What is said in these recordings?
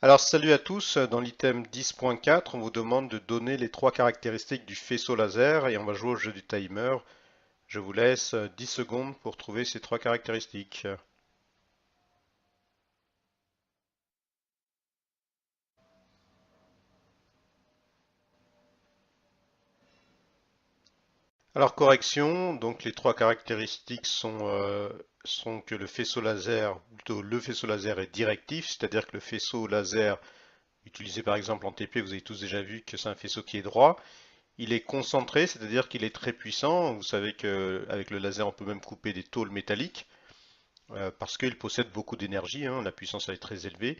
Alors salut à tous, dans l'item 10.4, on vous demande de donner les trois caractéristiques du faisceau laser et on va jouer au jeu du timer. Je vous laisse 10 secondes pour trouver ces trois caractéristiques. Alors correction, donc les trois caractéristiques sont que le faisceau laser, ou plutôt le faisceau laser est directif, c'est-à-dire que le faisceau laser utilisé par exemple en TP, vous avez tous déjà vu que c'est un faisceau qui est droit. Il est concentré, c'est-à-dire qu'il est très puissant. Vous savez qu'avec le laser, on peut même couper des tôles métalliques. Parce qu'il possède beaucoup d'énergie, hein, la puissance est très élevée.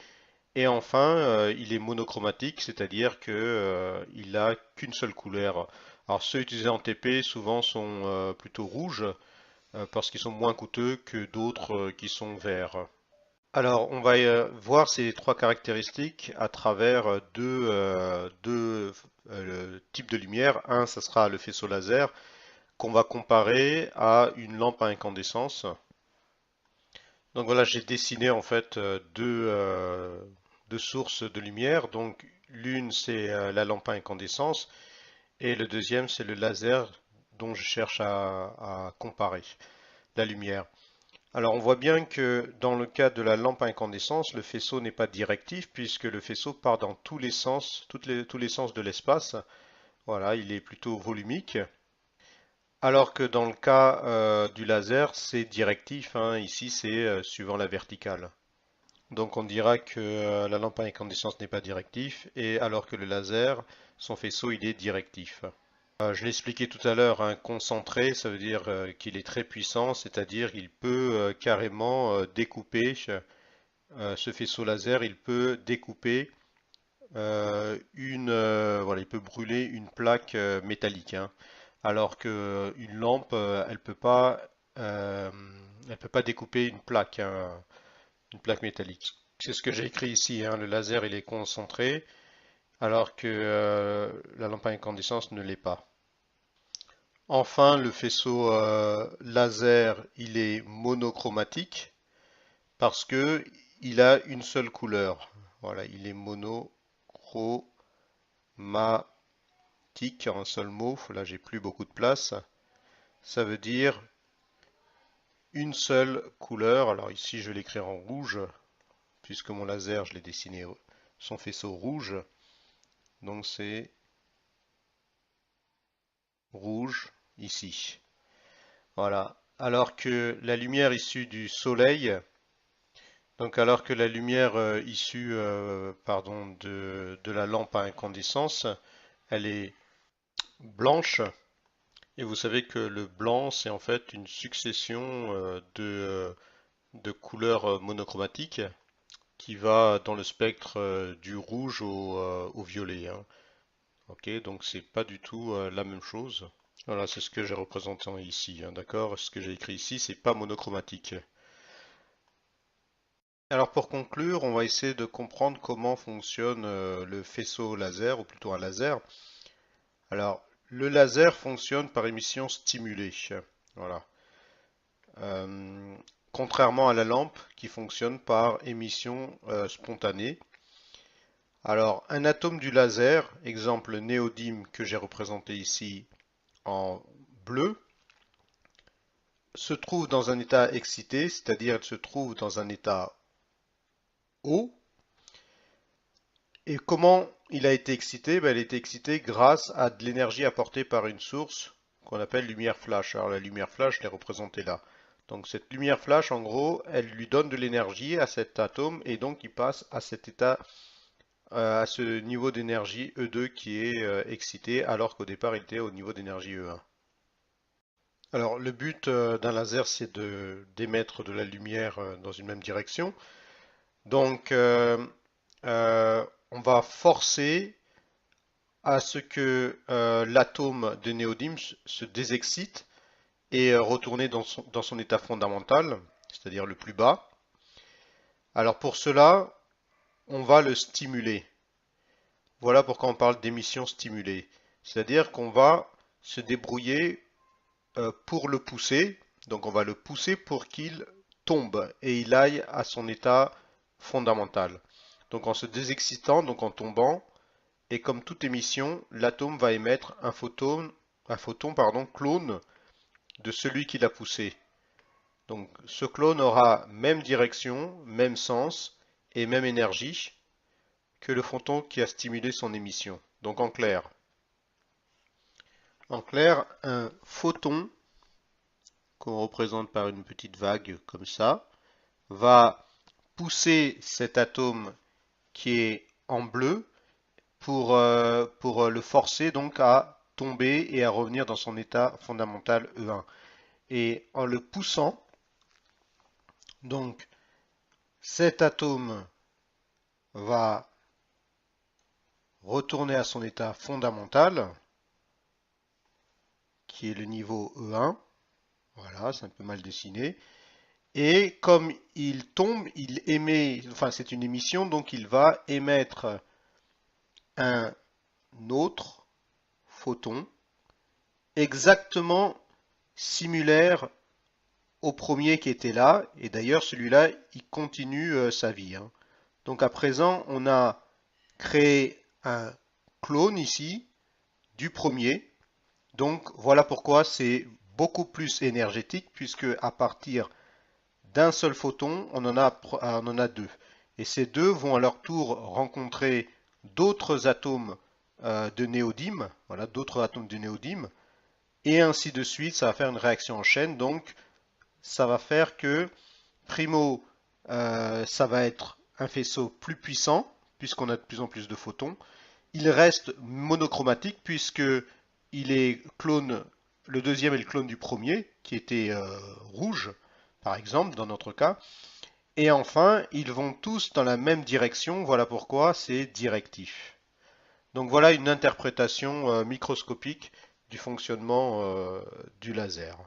Et enfin, il est monochromatique, c'est-à-dire qu'il n'a qu'une seule couleur. Alors ceux utilisés en TP souvent sont plutôt rouges, parce qu'ils sont moins coûteux que d'autres qui sont verts. Alors on va voir ces trois caractéristiques à travers deux types de lumière. Un, ça sera le faisceau laser qu'on va comparer à une lampe à incandescence. Donc voilà, j'ai dessiné en fait deux sources de lumière. Donc l'une c'est la lampe à incandescence et le deuxième c'est le laser dont je cherche à comparer la lumière. Alors on voit bien que dans le cas de la lampe à incandescence, le faisceau n'est pas directif puisque le faisceau part dans tous les sens, tous les sens de l'espace. Voilà, il est plutôt volumique. Alors que dans le cas du laser, c'est directif, hein. Ici c'est suivant la verticale. Donc on dira que la lampe à incandescence n'est pas directif, et alors que le laser, son faisceau, il est directif. Je l'ai expliqué tout à l'heure, un concentré, ça veut dire qu'il est très puissant, c'est-à-dire qu'il peut carrément découper, ce faisceau laser, il peut découper voilà, il peut brûler une plaque métallique, hein. Alors que une lampe, euh, elle peut pas découper une plaque métallique. C'est ce que j'ai écrit ici, hein. Le laser, il est concentré, alors que la lampe à incandescence ne l'est pas. Enfin, le faisceau laser, il est monochromatique parce que il a une seule couleur. Voilà, il est monochromatique en un seul mot. Là, j'ai plus beaucoup de place. Ça veut dire une seule couleur. Alors ici, je vais l'écrire en rouge, puisque mon laser, je l'ai dessiné son faisceau rouge. Donc c'est rouge ici. Voilà. Alors que la lumière issue du soleil, donc alors que la lumière issue pardon, de la lampe à incandescence, elle est blanche. Et vous savez que le blanc, c'est en fait une succession de couleurs monochromatiques qui va dans le spectre du rouge au violet, hein. Ok, donc c'est pas du tout la même chose. Voilà, c'est ce que j'ai représenté ici, hein, d'accord? Ce que j'ai écrit ici, c'est pas monochromatique. Alors pour conclure, on va essayer de comprendre comment fonctionne le faisceau laser, ou plutôt un laser. Alors, le laser fonctionne par émission stimulée. Voilà. Euh, Contrairement à la lampe qui fonctionne par émission spontanée. Alors, un atome du laser, exemple néodyme que j'ai représenté ici en bleu, se trouve dans un état excité, c'est-à-dire il se trouve dans un état haut. Et comment il a été excité? Ben, il a été excité grâce à de l'énergie apportée par une source qu'on appelle lumière flash. Alors la lumière flash, je l'ai représentée là. Donc cette lumière flash, en gros, elle lui donne de l'énergie à cet atome et donc il passe à cet état, à ce niveau d'énergie E2 qui est excité alors qu'au départ il était au niveau d'énergie E1. Alors le but d'un laser, c'est de d'émettre de la lumière dans une même direction. Donc on va forcer à ce que l'atome de néodyme se désexcite et retourne dans son état fondamental, c'est-à-dire le plus bas. Alors pour cela, on va le stimuler. Voilà pourquoi on parle d'émission stimulée. C'est-à-dire qu'on va se débrouiller pour le pousser. Donc on va le pousser pour qu'il tombe et il aille à son état fondamental. Donc en se désexcitant, donc en tombant, et comme toute émission, l'atome va émettre un photon pardon, clone de celui qui l'a poussé. Donc ce clone aura même direction, même sens et même énergie que le photon qui a stimulé son émission. Donc en clair, un photon qu'on représente par une petite vague comme ça va pousser cet atome qui est en bleu pour le forcer donc à tomber et à revenir dans son état fondamental E1. Et en le poussant, donc cet atome va retourner à son état fondamental, qui est le niveau E1. Voilà, c'est un peu mal dessiné. Et comme il tombe, il émet, enfin c'est une émission, donc il va émettre un autre photon exactement similaire au premier qui était là. Et d'ailleurs, celui-là, il continue sa vie, hein. Donc à présent, on a créé un clone ici du premier. Donc voilà pourquoi c'est beaucoup plus énergétique, puisque à partir d'un seul photon, on en a deux. Et ces deux vont à leur tour rencontrer d'autres atomes de néodyme, voilà, d'autres atomes de néodyme, et ainsi de suite, ça va faire une réaction en chaîne. Donc ça va faire que, primo, ça va être un faisceau plus puissant, puisqu'on a de plus en plus de photons. Il reste monochromatique, puisque il est clone, le deuxième est le clone du premier, qui était rouge, par exemple, dans notre cas. Et enfin, ils vont tous dans la même direction, voilà pourquoi c'est directif. Donc voilà une interprétation microscopique du fonctionnement du laser.